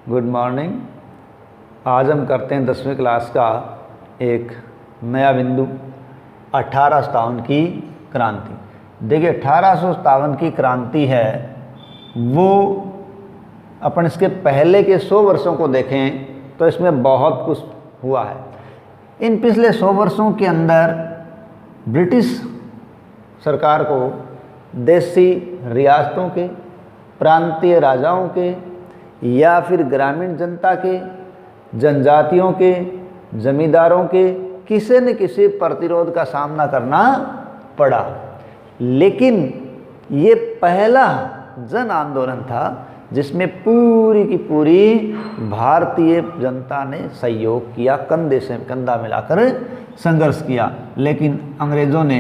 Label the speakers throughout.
Speaker 1: Good morning. आज हम करते हैं 10वीं क्लास का एक नया बिंदु 1857 की क्रांति। देखिए 1857 की क्रांति है वो अपन इसके पहले के 100 वर्षों को देखें तो इसमें बहुत कुछ हुआ है। इन पिछले 100 वर्षों के अंदर ब्रिटिश सरकार को देसी रियासतों के, प्रांतीय राजाओं के या फिर ग्रामीण जनता के, जनजातियों के, जमींदारों के किसी न किसी प्रतिरोध का सामना करना पड़ा। लेकिन ये पहला जन आंदोलन था जिसमें पूरी की पूरी भारतीय जनता ने सहयोग किया, कंधे से कंधा मिलाकर संघर्ष किया। लेकिन अंग्रेज़ों ने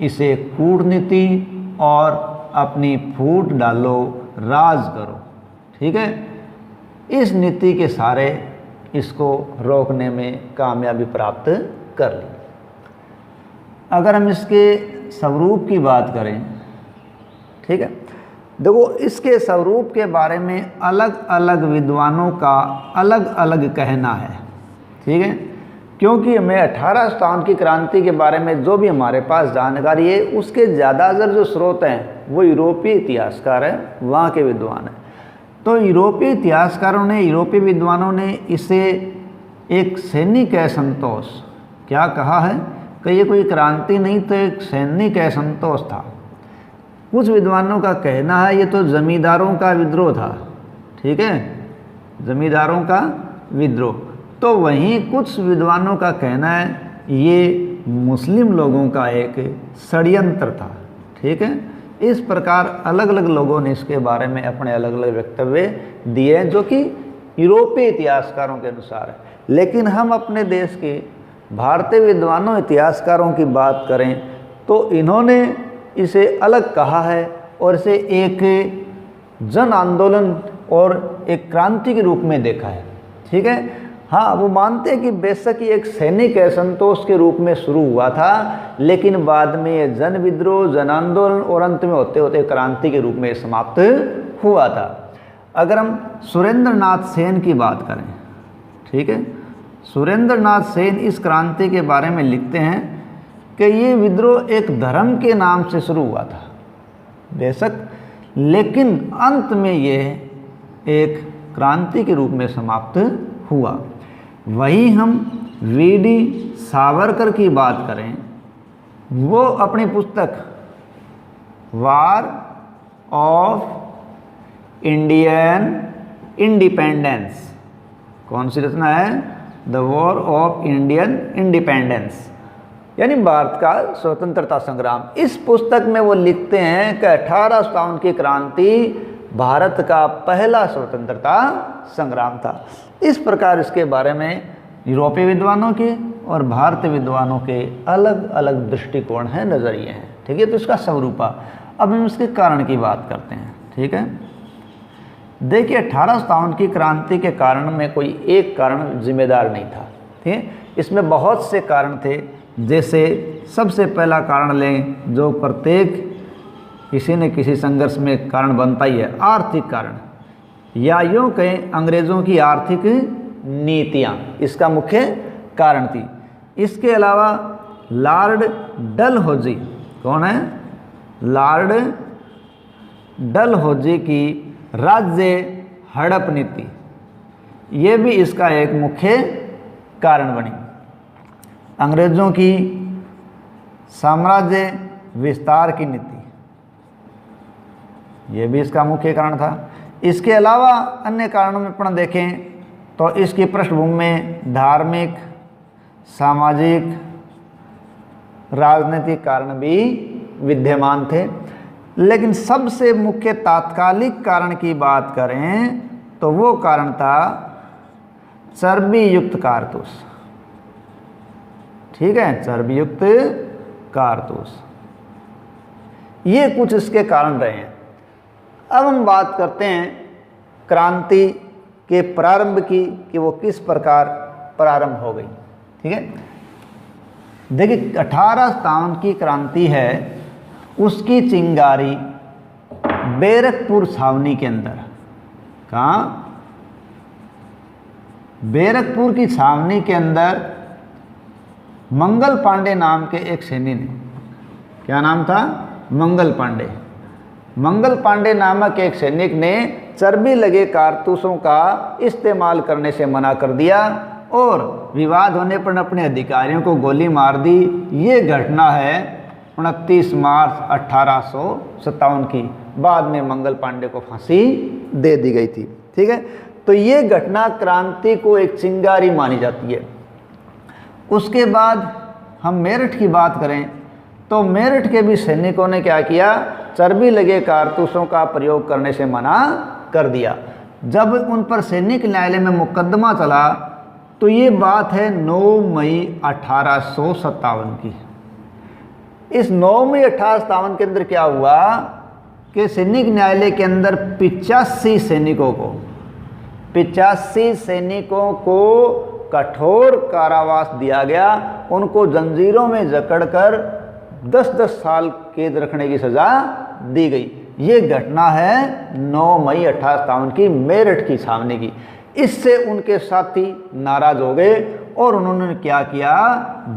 Speaker 1: इसे कूटनीति और अपनी फूट डालो राज करो, ठीक है, इस नीति के सहारे इसको रोकने में कामयाबी प्राप्त कर ली। अगर हम इसके स्वरूप की बात करें, ठीक है, देखो इसके स्वरूप के बारे में अलग अलग विद्वानों का अलग अलग कहना है, ठीक है, क्योंकि हमें 1857 की क्रांति के बारे में जो भी हमारे पास जानकारी है उसके ज़्यादातर जो स्रोत हैं वो यूरोपीय इतिहासकार हैं, वहाँ के विद्वान हैं। तो यूरोपीय इतिहासकारों ने, यूरोपीय विद्वानों ने इसे एक सैनिक असंतोष क्या कहा है कि ये कोई क्रांति नहीं तो एक सैनिक असंतोष था। कुछ विद्वानों का कहना है ये तो जमींदारों का विद्रोह था, ठीक है, जमींदारों का विद्रोह। तो वहीं कुछ विद्वानों का कहना है ये मुस्लिम लोगों का एक षड्यंत्र था, ठीक है। इस प्रकार अलग अलग लोगों ने इसके बारे में अपने अलग अलग वक्तव्य दिए हैं जो कि यूरोपीय इतिहासकारों के अनुसार है। लेकिन हम अपने देश के भारतीय विद्वानों, इतिहासकारों की बात करें तो इन्होंने इसे अलग कहा है और इसे एक जन आंदोलन और एक क्रांति के रूप में देखा है, ठीक है। हाँ, वो मानते हैं कि बेशक ये एक सैनिक असंतोष के रूप में शुरू हुआ था, लेकिन बाद में ये जन विद्रोह, जन आंदोलन और अंत में होते होते क्रांति के रूप में समाप्त हुआ था। अगर हम सुरेंद्र नाथ सेन की बात करें, ठीक है, सुरेंद्र नाथ सेन इस क्रांति के बारे में लिखते हैं कि ये विद्रोह एक धर्म के नाम से शुरू हुआ था बेशक, लेकिन अंत में ये एक क्रांति के रूप में समाप्त हुआ। वही हम वीडी सावरकर की बात करें, वो अपनी पुस्तक वार ऑफ इंडियन इंडिपेंडेंस, कौन सी रचना है, the war of Indian independence, यानी भारत का स्वतंत्रता संग्राम। इस पुस्तक में वो लिखते हैं कि 1857 की क्रांति भारत का पहला स्वतंत्रता संग्राम था। इस प्रकार इसके बारे में यूरोपीय विद्वानों के और भारतीय विद्वानों के अलग अलग दृष्टिकोण हैं, नज़रिए हैं, ठीक है। तो इसका स्वरूप, अब हम इसके कारण की बात करते हैं, ठीक है। देखिए 1857 की क्रांति के कारण में कोई एक कारण जिम्मेदार नहीं था, ठीक है, इसमें बहुत से कारण थे। जैसे सबसे पहला कारण लें जो प्रत्येक किसी न किसी संघर्ष में कारण बनता ही है, आर्थिक कारण, या यूँ कहें अंग्रेज़ों की आर्थिक नीतियाँ इसका मुख्य कारण थी। इसके अलावा लॉर्ड डलहौजी, कौन है, लॉर्ड डलहौजी की राज्य हड़प नीति, ये भी इसका एक मुख्य कारण बनी। अंग्रेज़ों की साम्राज्य विस्तार की नीति, ये भी इसका मुख्य कारण था। इसके अलावा अन्य कारणों में अपन देखें तो इसकी पृष्ठभूमि में धार्मिक, सामाजिक, राजनीतिक कारण भी विद्यमान थे। लेकिन सबसे मुख्य तात्कालिक कारण की बात करें तो वो कारण था चर्बी युक्त कारतूस, ठीक है, चर्बी युक्त कारतूस, ये कुछ इसके कारण रहे हैं। अब हम बात करते हैं क्रांति के प्रारंभ की कि वो किस प्रकार प्रारंभ हो गई, ठीक है। देखिए 1857 की क्रांति है, उसकी चिंगारी बैरकपुर छावनी के अंदर, कहाँ, बैरकपुर की छावनी के अंदर मंगल पांडे नाम के एक सैनिक ने, क्या नाम था? मंगल पांडे। मंगल पांडे नामक एक सैनिक ने चर्बी लगे कारतूसों का इस्तेमाल करने से मना कर दिया और विवाद होने पर अपने अधिकारियों को गोली मार दी। ये घटना है 29 मार्च 1857 की। बाद में मंगल पांडे को फांसी दे दी गई थी। ठीक है, तो ये घटना क्रांति को एक चिंगारी मानी जाती है। उसके बाद हम मेरठ की बात करें तो मेरठ के भी सैनिकों ने क्या किया? चर्बी लगे कारतूसों का प्रयोग करने से मना कर दिया। जब उन पर सैनिक न्यायालय में मुकदमा चला तो ये बात है 9 मई 1857 की। इस 9 मई 1857 के अंदर क्या हुआ कि सैनिक न्यायालय के अंदर 85 सैनिकों को कठोर कारावास दिया गया। उनको जंजीरों में जकड़कर 10-10 साल कैद रखने की सज़ा दी गई। ये घटना है 9 मई 1857 की, मेरठ की छावनी की। इससे उनके साथी नाराज हो गए और उन्होंने क्या किया?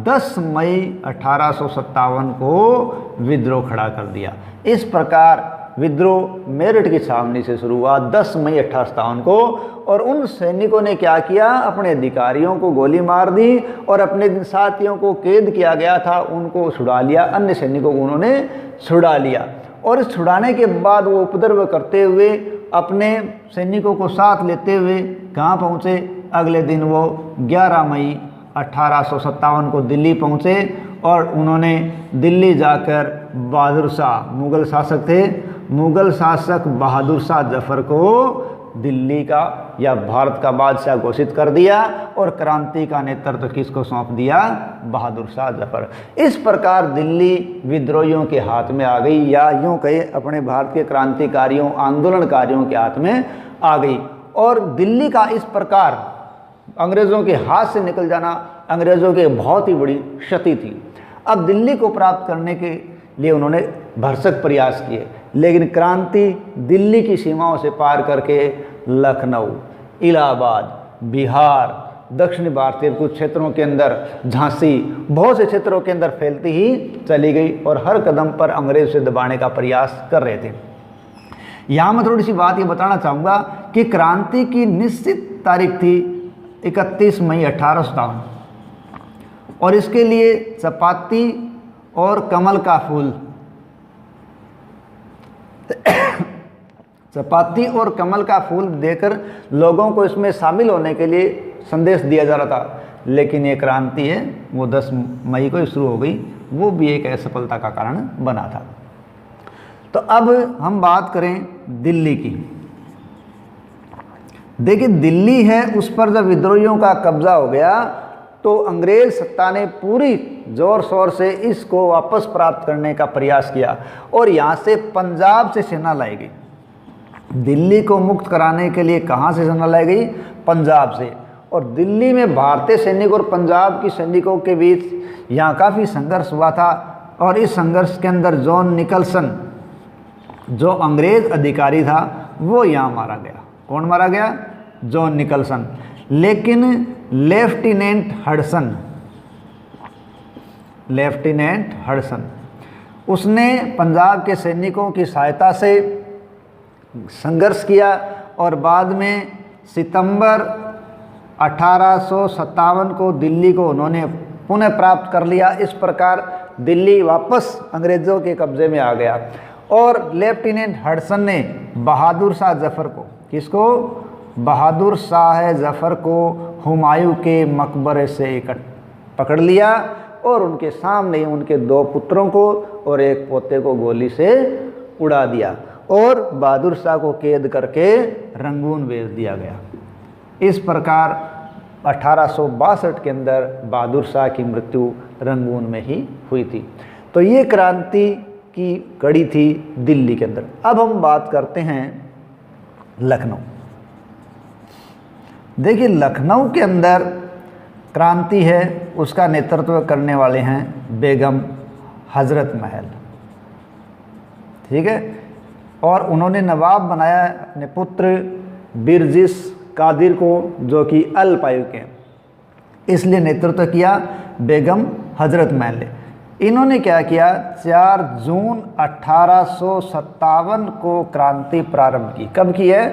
Speaker 1: 10 मई 1857 को विद्रोह खड़ा कर दिया। इस प्रकार विद्रोह मेरठ की छावनी से शुरू हुआ 10 मई 1857 को। और उन सैनिकों ने क्या किया? अपने अधिकारियों को गोली मार दी और अपने साथियों को कैद किया गया था उनको छुड़ा लिया, अन्य सैनिकों को उन्होंने छुड़ा लिया। और इस छुड़ाने के बाद वो उपद्रव करते हुए अपने सैनिकों को साथ लेते हुए कहाँ पहुँचे? अगले दिन वो 11 मई 1857 को दिल्ली पहुँचे और उन्होंने दिल्ली जाकर बहादुर शाह, मुग़ल शासक थे, मुग़ल शासक बहादुर शाह जफ़र को दिल्ली का या भारत का बादशाह घोषित कर दिया और क्रांति का नेतृत्व किसको सौंप दिया? बहादुर शाह जफ़र। इस प्रकार दिल्ली विद्रोहियों के हाथ में आ गई, या यूँ कहे अपने भारत के क्रांतिकारियों, आंदोलनकारियों के हाथ में आ गई। और दिल्ली का इस प्रकार अंग्रेज़ों के हाथ से निकल जाना अंग्रेज़ों के बहुत ही बड़ी क्षति थी। अब दिल्ली को प्राप्त करने के लिए उन्होंने भरसक प्रयास किए, लेकिन क्रांति दिल्ली की सीमाओं से पार करके लखनऊ, इलाहाबाद, बिहार, दक्षिण भारतीय कुछ क्षेत्रों के अंदर, झांसी, बहुत से क्षेत्रों के अंदर फैलती ही चली गई और हर कदम पर अंग्रेज से दबाने का प्रयास कर रहे थे। यहाँ मैं थोड़ी सी बात ये बताना चाहूँगा कि क्रांति की निश्चित तारीख थी 31 मई 1857 और इसके लिए चपाती और कमल का फूल चपाती और कमल का फूल देकर लोगों को इसमें शामिल होने के लिए संदेश दिया जा रहा था। लेकिन ये क्रांति है वो 10 मई को शुरू हो गई, वो भी एक असफलता का कारण बना था। तो अब हम बात करें दिल्ली की। देखिए दिल्ली है, उस पर जब विद्रोहियों का कब्जा हो गया तो अंग्रेज सत्ता ने पूरी जोर शोर से इसको वापस प्राप्त करने का प्रयास किया और यहाँ से पंजाब से सेना लाई गई। दिल्ली को मुक्त कराने के लिए कहाँ से सेना लाई गई? पंजाब से। और दिल्ली में भारतीय सैनिक और पंजाब की सैनिकों के बीच यहाँ काफ़ी संघर्ष हुआ था और इस संघर्ष के अंदर जॉन निकलसन जो अंग्रेज अधिकारी था वो यहाँ मारा गया। कौन मारा गया? John Nicholson. लेकिन लेफ्टिनेंट हडसन उसने पंजाब के सैनिकों की सहायता से संघर्ष किया और बाद में सितंबर 1857 को दिल्ली को उन्होंने पुनः प्राप्त कर लिया। इस प्रकार दिल्ली वापस अंग्रेज़ों के कब्जे में आ गया और लेफ्टिनेंट हडसन ने बहादुर शाह जफ़र को, किसको? बहादुर शाह जफ़र को हुमायूं के मकबरे से पकड़ लिया और उनके सामने उनके 2 पुत्रों को और एक पोते को गोली से उड़ा दिया और बहादुर शाह को कैद करके रंगून भेज दिया गया। इस प्रकार 1862 के अंदर बहादुर शाह की मृत्यु रंगून में ही हुई थी। तो ये क्रांति की कड़ी थी दिल्ली के अंदर। अब हम बात करते हैं लखनऊ। देखिए लखनऊ के अंदर क्रांति है, उसका नेतृत्व करने वाले हैं बेगम हज़रत महल। ठीक है, और उन्होंने नवाब बनाया अपने पुत्र बिरजिस कादिर को, जो कि अल पायु के, इसलिए नेतृत्व किया बेगम हजरत महल ने। इन्होंने क्या किया, 4 जून 1857 को क्रांति प्रारंभ की। कब की है?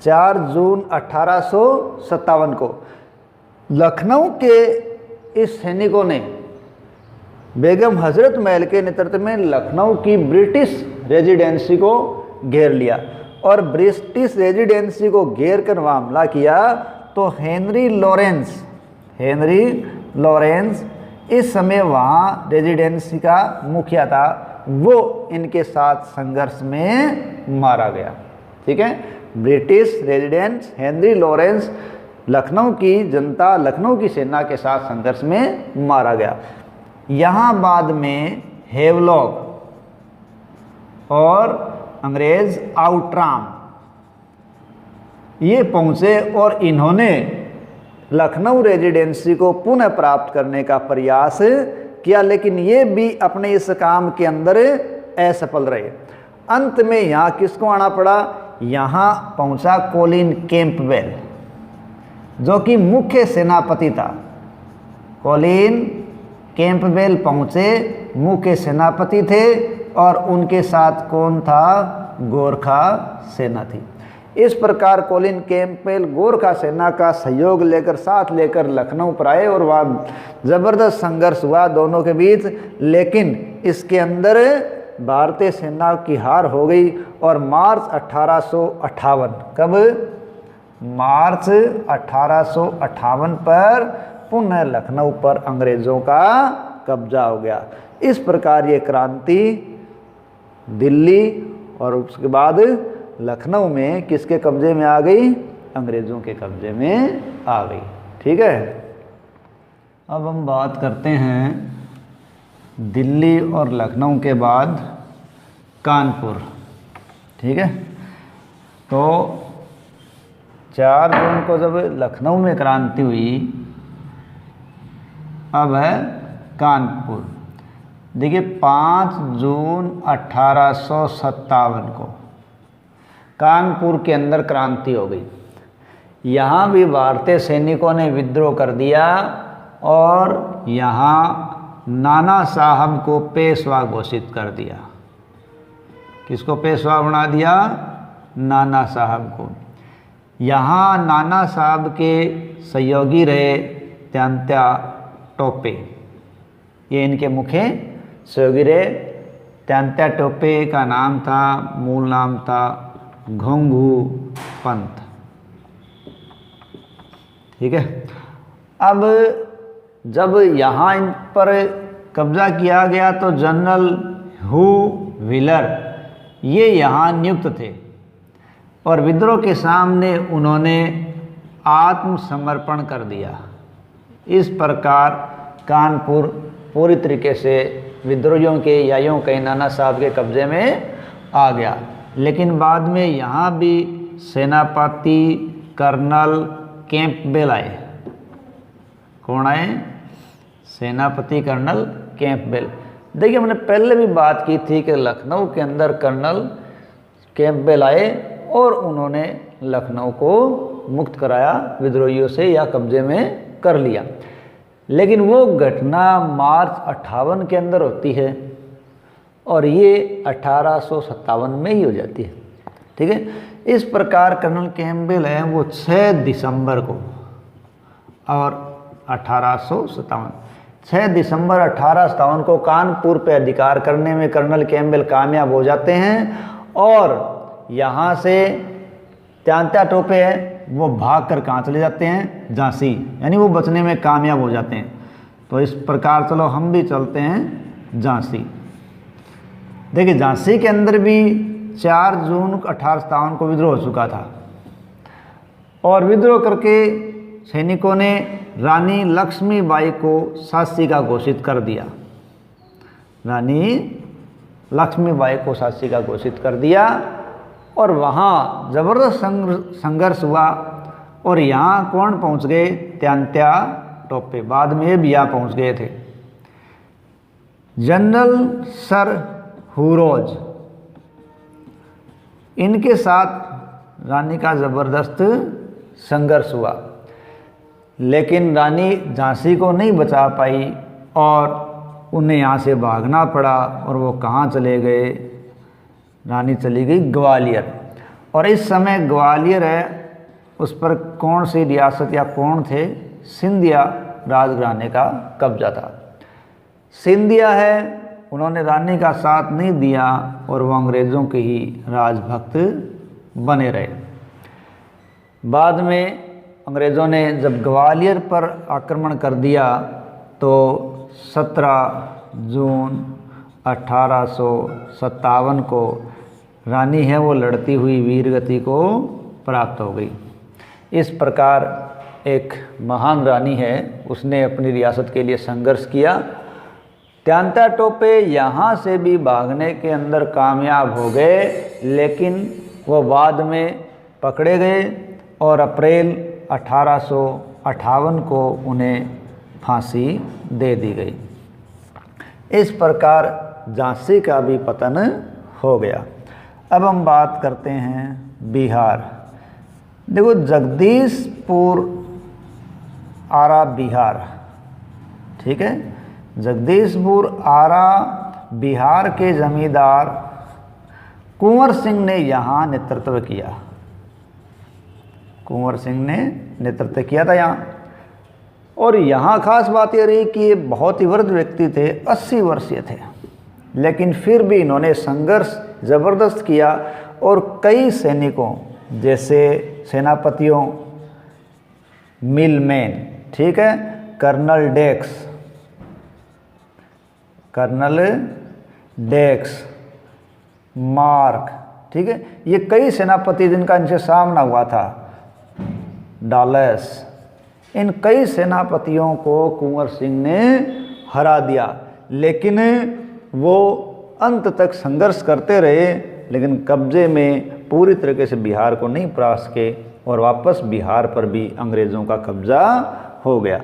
Speaker 1: 4 जून 1857 को लखनऊ के इस सैनिकों ने बेगम हजरत महल के नेतृत्व में लखनऊ की ब्रिटिश रेजिडेंसी को घेर लिया, और ब्रिटिश रेजिडेंसी को घेर कर वहाँ हमला किया तो हेनरी लॉरेंस इस समय वहाँ रेजिडेंसी का मुखिया था, वो इनके साथ संघर्ष में मारा गया। ठीक है, British resident Henry Lawrence Lucknow की जनता, लखनऊ की सेना के साथ संघर्ष में मारा गया। यहाँ बाद में हेवलॉक और अंग्रेज आउट्राम ये पहुँचे और इन्होंने लखनऊ रेजिडेंसी को पुनः प्राप्त करने का प्रयास किया, लेकिन ये भी अपने इस काम के अंदर असफल रहे। अंत में यहाँ किसको आना पड़ा? यहाँ पहुँचा कॉलिन कैंपबेल, जो कि मुख्य सेनापति था। कॉलिन कैंपबेल पहुँचे, मुख्य सेनापति थे, और उनके साथ कौन था? गोरखा सेना थी। इस प्रकार कॉलिन कैंपबेल गोरखा सेना का सहयोग लेकर, साथ लेकर लखनऊ पर आए, और वहाँ ज़बरदस्त संघर्ष हुआ दोनों के बीच, लेकिन इसके अंदर भारतीय सेना की हार हो गई। और मार्च 1858, कब? मार्च 1858 पर पुनः लखनऊ पर अंग्रेज़ों का कब्जा हो गया। इस प्रकार ये क्रांति दिल्ली और उसके बाद लखनऊ में किसके कब्जे में आ गई? अंग्रेज़ों के कब्जे में आ गई। ठीक है, अब हम बात करते हैं दिल्ली और लखनऊ के बाद कानपुर। ठीक है, तो 4 जून को जब लखनऊ में क्रांति हुई, अब है कानपुर। देखिए 5 जून 1857 को कानपुर के अंदर क्रांति हो गई। यहाँ भी भारतीय सैनिकों ने विद्रोह कर दिया और यहाँ नाना साहब को पेशवा घोषित कर दिया। किसको पेशवा बना दिया? नाना साहब को। यहाँ नाना साहब के सहयोगी रहे तात्या टोपे, ये इनके मुख्य सहयोगी रहे। तात्या टोपे का नाम था, मूल नाम था घोंघू पंत। ठीक है, अब जब यहाँ इन पर कब्जा किया गया तो जनरल हू व्हीलर ये यहाँ नियुक्त थे और विद्रोह के सामने उन्होंने आत्मसमर्पण कर दिया। इस प्रकार कानपुर पूरी तरीके से विद्रोहियों के या यूँ कहीं नाना साहब के कब्जे में आ गया। लेकिन बाद में यहाँ भी सेनापति कर्नल कैंपबेल आए। कौन आए? सेनापति कर्नल कैंपबेल। देखिए हमने पहले भी बात की थी कि लखनऊ के अंदर कर्नल कैंपबेल आए और उन्होंने लखनऊ को मुक्त कराया विद्रोहियों से या कब्जे में कर लिया। लेकिन वो घटना मार्च 58 के अंदर होती है और ये 1857 में ही हो जाती है। ठीक है, इस प्रकार कर्नल कैंपबेल है वो 6 दिसंबर को और 1857 6 दिसंबर 1857 को कानपुर पर अधिकार करने में कर्नल कैंपबेल कामयाब हो जाते हैं और यहाँ से तात्या टोपे है वो भाग कर कहाँ चले जाते हैं? झांसी, यानी वो बचने में कामयाब हो जाते हैं। तो इस प्रकार चलो हम भी चलते हैं झांसी। देखिए झांसी के अंदर भी 4 जून 1857 को विद्रोह हो चुका था और विद्रोह करके सैनिकों ने रानी लक्ष्मीबाई को शासिका घोषित कर दिया। रानी लक्ष्मीबाई को शासिका घोषित कर दिया और वहाँ ज़बरदस्त संघर्ष हुआ और यहाँ कौन पहुँच गए? तात्या टोपे। बाद में भी यहाँ पहुँच गए थे। जनरल सर हुरोज, इनके साथ रानी का ज़बरदस्त संघर्ष हुआ, लेकिन रानी झांसी को नहीं बचा पाई और उन्हें यहाँ से भागना पड़ा। और वो कहाँ चले गए? रानी चली गई ग्वालियर। और इस समय ग्वालियर है, उस पर कौन सी रियासत या कौन थे? सिंधिया राजघराने का कब्जा था। सिंधिया है, उन्होंने रानी का साथ नहीं दिया और वो अंग्रेज़ों के ही राजभक्त बने रहे। बाद में अंग्रेज़ों ने जब ग्वालियर पर आक्रमण कर दिया तो 17 जून 1857 को रानी है वो लड़ती हुई वीरगति को प्राप्त हो गई। इस प्रकार एक महान रानी है, उसने अपनी रियासत के लिए संघर्ष किया। त्यांता टोपे यहाँ से भी भागने के अंदर कामयाब हो गए, लेकिन वो बाद में पकड़े गए और अप्रैल 1858 को उन्हें फांसी दे दी गई। इस प्रकार झांसी का भी पतन हो गया। अब हम बात करते हैं बिहार। देखो, जगदीशपुर आरा बिहार, ठीक है। जगदीशपुर आरा बिहार के जमींदार कुंवर सिंह ने यहाँ नेतृत्व किया। कुंवर सिंह ने नेतृत्व किया था यहाँ। और यहाँ खास बात ये रही कि ये बहुत ही वृद्ध व्यक्ति थे, 80 वर्षीय थे, लेकिन फिर भी इन्होंने संघर्ष ज़बरदस्त किया और कई सैनिकों जैसे सेनापतियों, मिलमैन, ठीक है, कर्नल डेक्स, मार्क, ठीक है, ये कई सेनापति जिनका इनसे सामना हुआ था, डालस, इन कई सेनापतियों को कुंवर सिंह ने हरा दिया। लेकिन वो अंत तक संघर्ष करते रहे, लेकिन कब्जे में पूरी तरीके से बिहार को नहीं प्राप्त किए और वापस बिहार पर भी अंग्रेज़ों का कब्जा हो गया।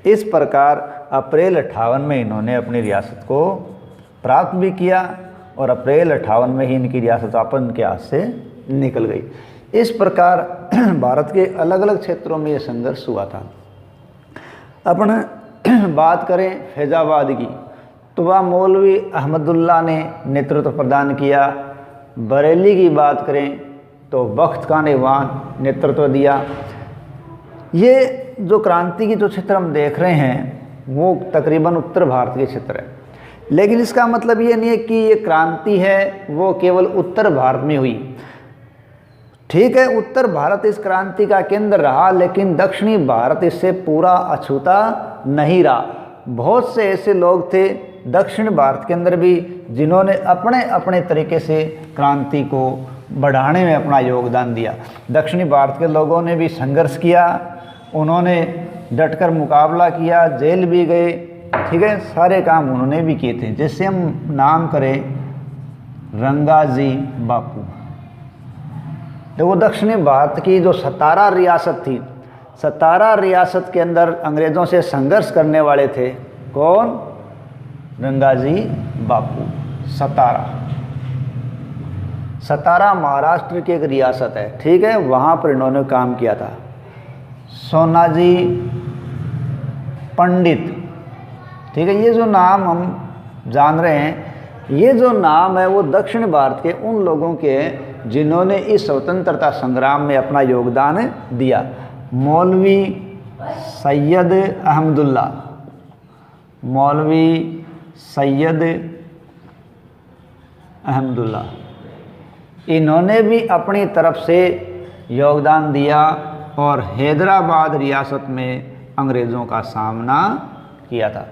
Speaker 1: इस प्रकार अप्रैल 58 में इन्होंने अपनी रियासत को प्राप्त भी किया और अप्रैल 58 में ही इनकी रियासत वापस इनके हाथ से निकल गई। इस प्रकार भारत के अलग अलग क्षेत्रों में ये संघर्ष हुआ था। अपन बात करें फैजाबाद की, तो वह मौलवी अहमदुल्ला ने नेतृत्व प्रदान किया। बरेली की बात करें तो बख्त खान ने वहाँ नेतृत्व दिया। ये जो क्रांति की जो क्षेत्र हम देख रहे हैं वो तकरीबन उत्तर भारत के क्षेत्र है, लेकिन इसका मतलब ये नहीं है कि ये क्रांति है वो केवल उत्तर भारत में हुई। ठीक है, उत्तर भारत इस क्रांति का केंद्र रहा, लेकिन दक्षिणी भारत इससे पूरा अछूता नहीं रहा। बहुत से ऐसे लोग थे दक्षिण भारत के अंदर भी जिन्होंने अपने अपने तरीके से क्रांति को बढ़ाने में अपना योगदान दिया। दक्षिणी भारत के लोगों ने भी संघर्ष किया, उन्होंने डटकर मुकाबला किया, जेल भी गए, ठीक है, सारे काम उन्होंने भी किए थे। जैसे हम नाम करें रंगाजी बापू, तो वो दक्षिणी भारत की जो सतारा रियासत थी, सतारा रियासत के अंदर अंग्रेज़ों से संघर्ष करने वाले थे। कौन? रंगाजी बापू। सतारा महाराष्ट्र की एक रियासत है, ठीक है, वहाँ पर इन्होंने काम किया था। सोनाजी पंडित, ठीक है, ये जो नाम हम जान रहे हैं, ये जो नाम है वो दक्षिण भारत के उन लोगों के हैं जिन्होंने इस स्वतंत्रता संग्राम में अपना योगदान दिया। मौलवी सैयद अहमदुल्ला, मौलवी सैयद अहमदुल्ला, इन्होंने भी अपनी तरफ से योगदान दिया और हैदराबाद रियासत में अंग्रेज़ों का सामना किया था।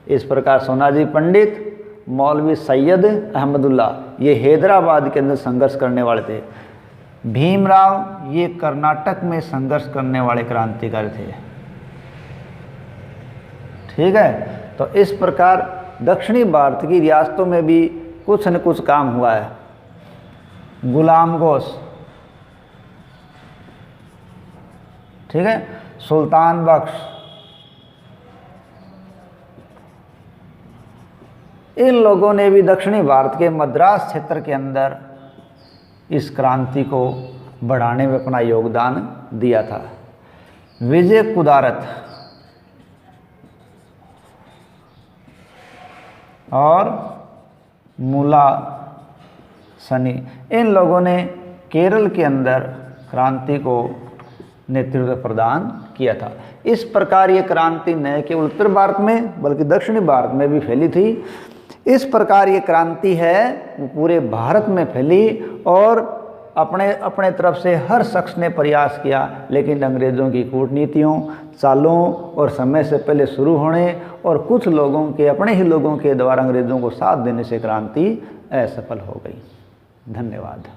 Speaker 1: इस प्रकार सोनाजी पंडित, मौलवी सैयद अहमदुल्ला, ये हैदराबाद के अंदर संघर्ष करने वाले थे। भीमराव, ये कर्नाटक में संघर्ष करने वाले क्रांतिकारी थे। ठीक है, तो इस प्रकार दक्षिणी भारत की रियासतों में भी कुछ न कुछ काम हुआ है। गुलाम घोष, ठीक है, सुल्तान बख्श, इन लोगों ने भी दक्षिणी भारत के मद्रास क्षेत्र के अंदर इस क्रांति को बढ़ाने में अपना योगदान दिया था। विजय कुदारत और मुला सनी, इन लोगों ने केरल के अंदर क्रांति को नेतृत्व प्रदान किया था। इस प्रकार ये क्रांति न केवल उत्तर भारत में बल्कि दक्षिणी भारत में भी फैली थी। इस प्रकार ये क्रांति है वो पूरे भारत में फैली और अपने अपने तरफ से हर शख्स ने प्रयास किया, लेकिन अंग्रेज़ों की कूटनीतियों, चालों और समय से पहले शुरू होने और कुछ लोगों के, अपने ही लोगों के द्वारा अंग्रेज़ों को साथ देने से क्रांति असफल हो गई। धन्यवाद।